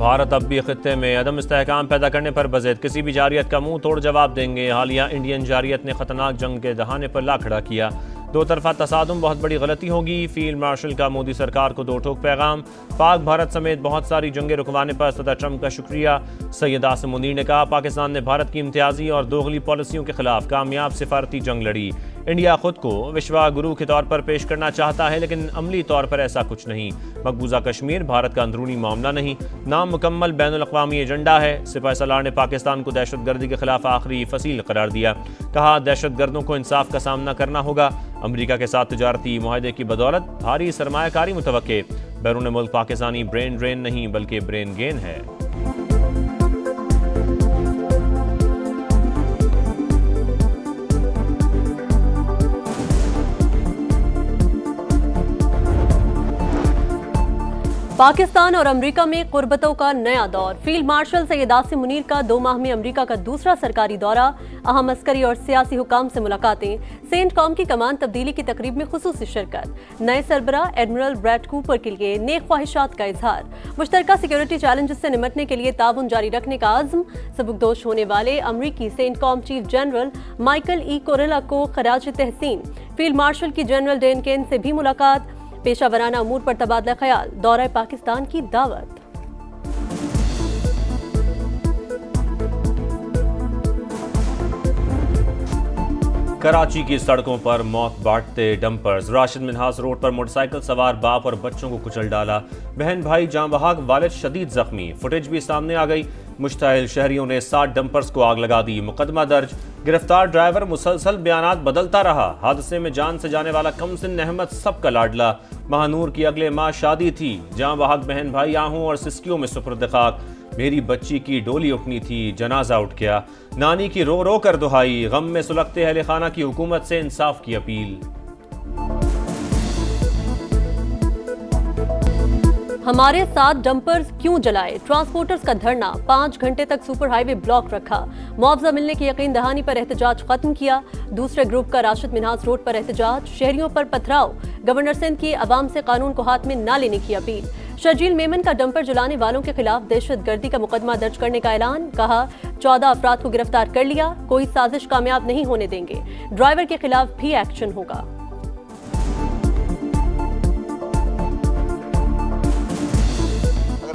भारत अब भी खित्ते में अदम इस्तेहकाम पैदा करने पर बज़ेद किसी भी जारियत का मुंह तोड़ जवाब देंगे। हालिया इंडियन जारियत ने खतरनाक जंग के दहाने पर ला खड़ा किया। दो तरफा तसादुम बहुत बड़ी गलती होगी। फील्ड मार्शल का मोदी सरकार को दो टोक पैगाम। पाक भारत समेत बहुत सारी जंगें रुकवाने पर सदर ट्रंप का शुक्रिया। सैयद आसिम मुनीर ने कहा, पाकिस्तान ने भारत की इम्तियाजी और दोगली पॉलिसियों के खिलाफ कामयाब सिफारती जंग लड़ी। इंडिया खुद को विश्वा गुरु के तौर पर पेश करना चाहता है, लेकिन अमली तौर पर ऐसा कुछ नहीं। मकबूजा कश्मीर भारत का अंदरूनी मामला नहीं, नामुकम्मल बैनुल अक़वामी एजेंडा है। सिपाही सलार ने पाकिस्तान को दहशतगर्दी के खिलाफ आखिरी फसील करार दिया। कहा, दहशतगर्दों को इंसाफ का सामना करना होगा। अमरीका के साथ तिजारती मुआहदे की बदौलत भारी सरमायाकारी मुतवक्के। बैरून मुल्क पाकिस्तानी ब्रेन ड्रेन नहीं बल्कि ब्रेन गेन है। पाकिस्तान और अमेरिका में कुर्बतों का नया दौर। फील्ड मार्शल सैयद आसिम मुनीर का 2 माह में अमेरिका का दूसरा सरकारी दौरा। अहम अस्करी और सियासी हुकाम से मुलाकातें। सेंट कॉम की कमान तब्दीली की तकरीब में खुसूसी शिरकत। नए सरबरा एडमिरल ब्रैड कूपर के लिए नेक ख्वाहिशात का इजहार। मुश्तरका सिक्योरिटी चैलेंजेस से निमटने के लिए ताउन जारी रखने का आज़म। सबकदोश होने वाले अमरीकी CENTCOM chief general Michael E Kurilla को खराज तहसीन। फील्ड मार्शल की जनरल डेन केन से भी मुलाकात। पेशा वराना अमूर पर तबादला ख्याल। दौरा पाकिस्तान की दावत। कराची की सड़कों पर मौत बांटते डंपर्स। राशिद मिन्हास रोड पर मोटरसाइकिल सवार बाप और बच्चों को कुचल डाला। बहन भाई जाँ बहाक, वालिद शदीद जख्मी। फुटेज भी सामने आ गई। मुश्ताइल शहरियों ने 60 डंपर्स को आग लगा दी। मुकदमा दर्ज। गिरफ्तार ड्राइवर मुसलसल बयानात बदलता रहा। हादसे में जान से जाने वाला कमसिन अहमद सबका लाडला। महानूर की अगले माह शादी थी। जाँ बहाक बहन भाई आहू और सिस्कियों में सुपुर्द खाक। मेरी बच्ची की डोली उठनी थी, जनाजा उठ गया। नानी की रो रो कर दुहाई। गम में सुलगते अहले खाना की हुकूमत से इंसाफ की अपील। हमारे साथ डंपर्स क्यों जलाए? ट्रांसपोर्टर्स का धरना। 5 घंटे तक सुपर हाईवे ब्लॉक रखा। मुआवजा मिलने की यकीन दहानी पर एहतजाज खत्म किया। दूसरे ग्रुप का राशिद मिन्हास रोड पर एहतजाज। शहरियों पर पथराव। गवर्नर सिंध की अवाम से कानून को हाथ में न लेने की अपील। शर्जील मेमन का डंपर जलाने वालों के खिलाफ दहशतगर्दी का मुकदमा दर्ज करने का ऐलान। कहा, 14 अफराद को गिरफ्तार कर लिया। कोई साजिश कामयाब नहीं होने देंगे। ड्राइवर के खिलाफ भी एक्शन होगा।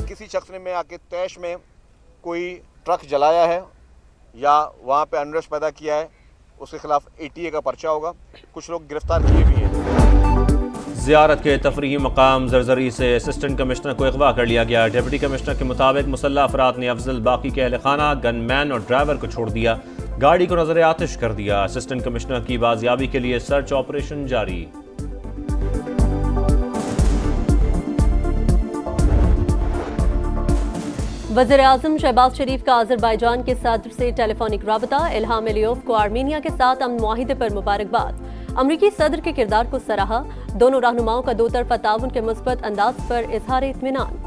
किसी शख्स ने में आके तैश में कोई ट्रक जलाया है या वहाँ पे अनरेस्ट पैदा किया है, उसके खिलाफ ATA का पर्चा होगा। कुछ लोग गिरफ्तार किए भी हैं। ज़ियारत के तफरीही मकाम जरजरी से असिस्टेंट कमिश्नर को अगवा कर लिया गया। डिप्टी कमिश्नर के मुताबिक मुसल्लह अफराद ने अफजल बाकी के अहले खाना, गनमैन और ड्राइवर को छोड़ दिया। गाड़ी को नजर आतिश कर दिया। असिस्टेंट कमिश्नर की बाजियाबी के लिए सर्च ऑपरेशन जारी। वज़ीर आज़म शहबाज शरीफ का अज़रबैजान के सदर से टेलीफोनिक राबता। इल्हाम अलियोव को आर्मीनिया के साथ अमन मुआहिदे पर मुबारकबाद। अमरीकी सदर के किरदार को सराहा। दोनों रहनुमाओं का दो तरफा ताउन के मुस्बत अंदाज पर इजहार इत्मीनान।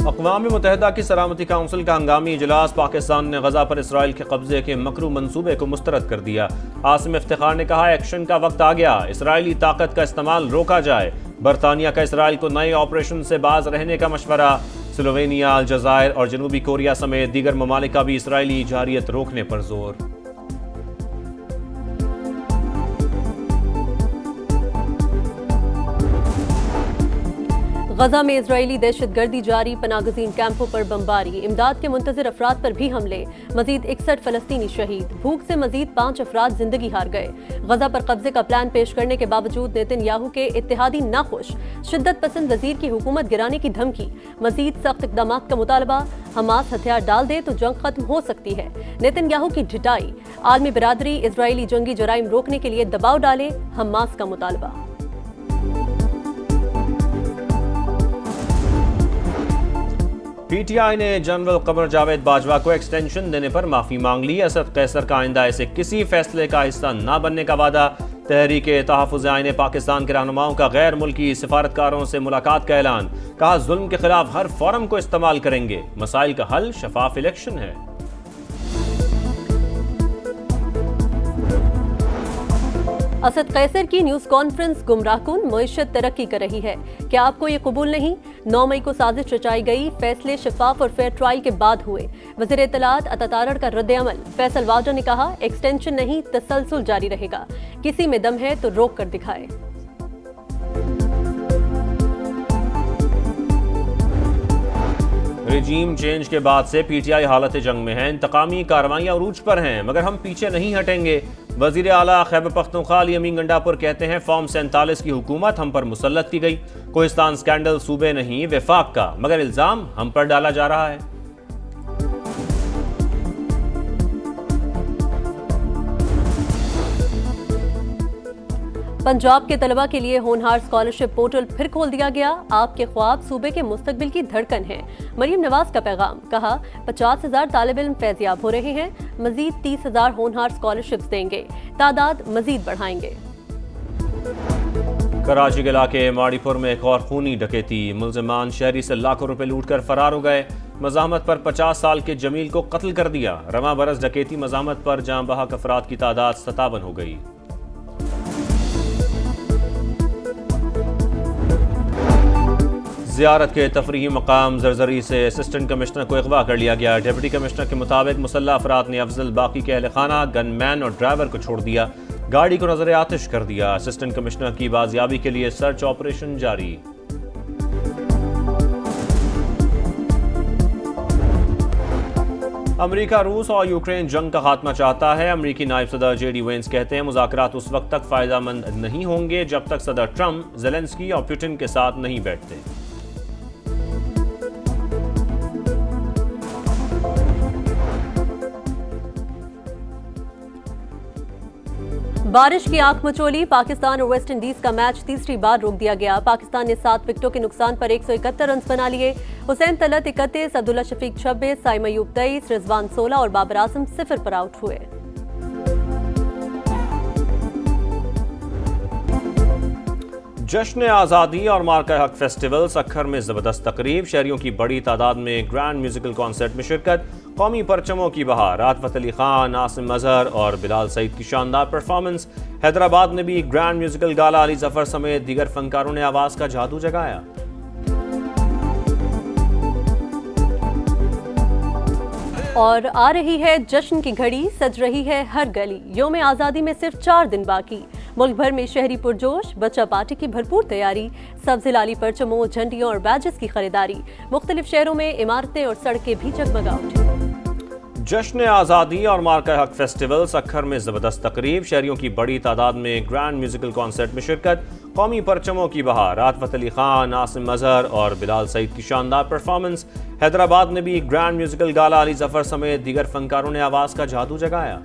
अक़वाम मुत्तहिदा की सलामती काउंसिल का हंगामी इजलास। पाकिस्तान ने गजा पर इसराइल के कब्जे के मकरू मंसूबे को मुस्तरद कर दिया। आसिम इफ्तिखार ने कहा, एक्शन का वक्त आ गया। इसराइली ताकत का इस्तेमाल रोका जाए। बरतानिया का इसराइल को नए ऑपरेशन से बाज रहने का मशवरा। स्लोवेनिया, अलजायर और जनूबी कोरिया समेत दीगर ममालिक का भी इसराइली जारियत रोकने पर जोर। गजा में इजरायली दहशतगर्दी जारी। पनागजीन कैंपों पर बमबारी। इमदाद के मुंतजिर अफराद पर भी हमले। मजीद 61 फलस्तीनी शहीद। भूख से मजीद 5 अफराद जिंदगी हार गए। गजा पर कब्जे का प्लान पेश करने के बावजूद नेतन्याहू के इत्तेहादी नाखुश। शिद्दत पसंद वजीर की हुकूमत गिराने की धमकी। मजीद सख्त इक़दाम का मुतालबा। हमास हथियार डाल दे तो जंग खत्म हो सकती है। नेतन्याहू की ढिठाई। आलमी बिरादरी इजरायली जंगी जराइम रोकने के लिए दबाव डाले। हमास का मुतालबा। PTI ने जनरल कमर जावेद बाजवा को एक्सटेंशन देने पर माफी मांग ली। असद कैसर का आइंदा ऐसे किसी फैसले का हिस्सा न बनने का वादा। तहरीक तहफ़्फ़ुज़ आईन पाकिस्तान के रहनुमाओं का गैर मुल्की सिफारतकारों से मुलाकात का ऐलान। कहा, जुल्म के खिलाफ हर फोरम को इस्तेमाल करेंगे। मसाइल का हल शफाफ इलेक्शन है। असद कैसर की न्यूज कॉन्फ्रेंस गुमराहकुन, मईशत तरक्की कर रही है, क्या आपको ये कबूल नहीं? 9 मई को साजिश रचाई गई, फैसले शफाफ और फेयर ट्रायल के बाद हुए। वज़ीर इत्तलात अतातारड़ का रद्द-ए-अमल, फैसल वाजा ने कहा एक्सटेंशन नहीं, तसलसल जारी रहेगा, किसी में दम है तो रोक कर दिखाए। रिजीम चेंज के बाद से पीटीआई हालत जंग में है, इंतकामी कार्रवाइयां उरूज पर हैं, मगर हम पीछे नहीं हटेंगे। वजीर आला खैबर पख्तूनख्वा अली अमीन गंडापुर कहते हैं फॉर्म 47 की हुकूमत हम पर मुसल्लत की गई। कोहिस्तान स्कैंडल सूबे नहीं विफाक का, मगर इल्जाम हम पर डाला जा रहा है। पंजाब के तलबा के लिए होनहार स्कॉलरशिप पोर्टल फिर खोल दिया गया। आपके ख्वाब सूबे के मुस्तकबिल की धड़कन है। मरियम नवाज का पैगाम, कहा 50,000 तालिब इल्म फैजियाब हो रहे हैं, मजीद 30,000 होनहार स्कॉलरशिप्स देंगे, तादाद मजीद बढ़ाएंगे। कराची के इलाके माड़ीपुर में एक और खूनी डकैती, मुल्जिमान शहरी से लाखों रुपए लूट कर फरार हो गए। मज़ाहमत पर 50 साल के जमील को कत्ल कर दिया। रवां बरस डकैती मज़ाहमत पर जाँ बहक अफराद की तादाद 57 हो गई। ज़ियारत के तफरीही मकाम जरजरी से असिस्टेंट कमिश्नर को अगवा कर लिया गया। डिप्टी कमिश्नर के मुताबिक मुसल्लह अफराद ने अफजल बाकी के अहल खाना, गनमैन और ड्राइवर को छोड़ दिया, गाड़ी को नजर आतिश कर दिया। असिस्टेंट कमिश्नर की बाजियाबी के लिए सर्च ऑपरेशन जारी। अमेरिका रूस और यूक्रेन जंग का खात्मा चाहता है। अमेरिकी नायब सदर जेडी वेंस कहते हैं मुज़ाकरात उस वक्त तक फायदेमंद नहीं होंगे जब तक सदर ट्रंप ज़ेलेंस्की और पुतिन के साथ नहीं बैठते। बारिश की आंख मचोली, पाकिस्तान और वेस्ट इंडीज का मैच तीसरी बार रोक दिया गया। पाकिस्तान ने 7 विकेटों के नुकसान पर 171 रन बना लिए। हुसैन तलत 31, अब्दुल्ला शफीक 26, साइम अयूब 23, रिजवान 16 और बाबर आजम 0 पर आउट हुए। जश्न आज़ादी और मार्का हक फेस्टिवल सक्खर में ज़बरदस्त तकरीब, शहरियों की बड़ी तादाद में ग्रैंड म्यूजिकल कॉन्सर्ट में शिरकत, कौमी परचमों की बहार, राहत अली खान, आसिम अजहर और बिलाल सईद की शानदार परफॉर्मेंस। हैदराबाद में भी ग्रैंड म्यूजिकल गाला, अली जफर समेत दीगर फनकारों ने आवाज़ का जादू जगाया। और आ रही है जश्न की घड़ी, सज रही है हर गली। यौम आज़ादी में सिर्फ 4 दिन बाकी, मुल्क भर में शहरी पुरजोश, बच्चा पार्टी की भरपूर तैयारी, सब्ज़ लाली परचमों, झंडियों और बैजेस की खरीदारी। मुख्तलिफ शहरों में इमारतें और सड़कें भी जगमगा उठी। जश्न आज़ादी और मार्का हक फेस्टिवल सक्खर में ज़बरदस्त तकरीब, शहरियों की बड़ी तादाद में ग्रैंड म्यूजिकल कॉन्सर्ट में शिरकत, कौमी परचमों की बहार, राहत अली खान, आसिम अजहर और बिलाल सईद की शानदार परफॉर्मेंस। हैदराबाद में भी ग्रैंड म्यूजिकल गाला, अली जफर समेत दीगर फनकारों ने आवाज़ का जादू जगाया।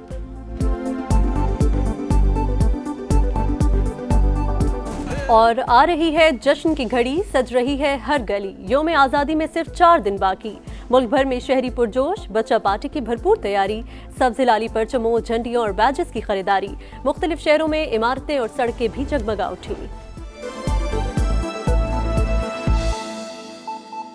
और आ रही है जश्न की घड़ी, सज रही है हर गली। यौम आज़ादी में सिर्फ 4 दिन बाकी, मुल्क भर में शहरी पुरजोश, बच्चा पार्टी की भरपूर तैयारी, सब्ज़ लाली परचमों, झंडियों और बैजेस की खरीदारी। मुख्तलिफ शहरों में इमारतें और सड़कें भी जगमगा उठी।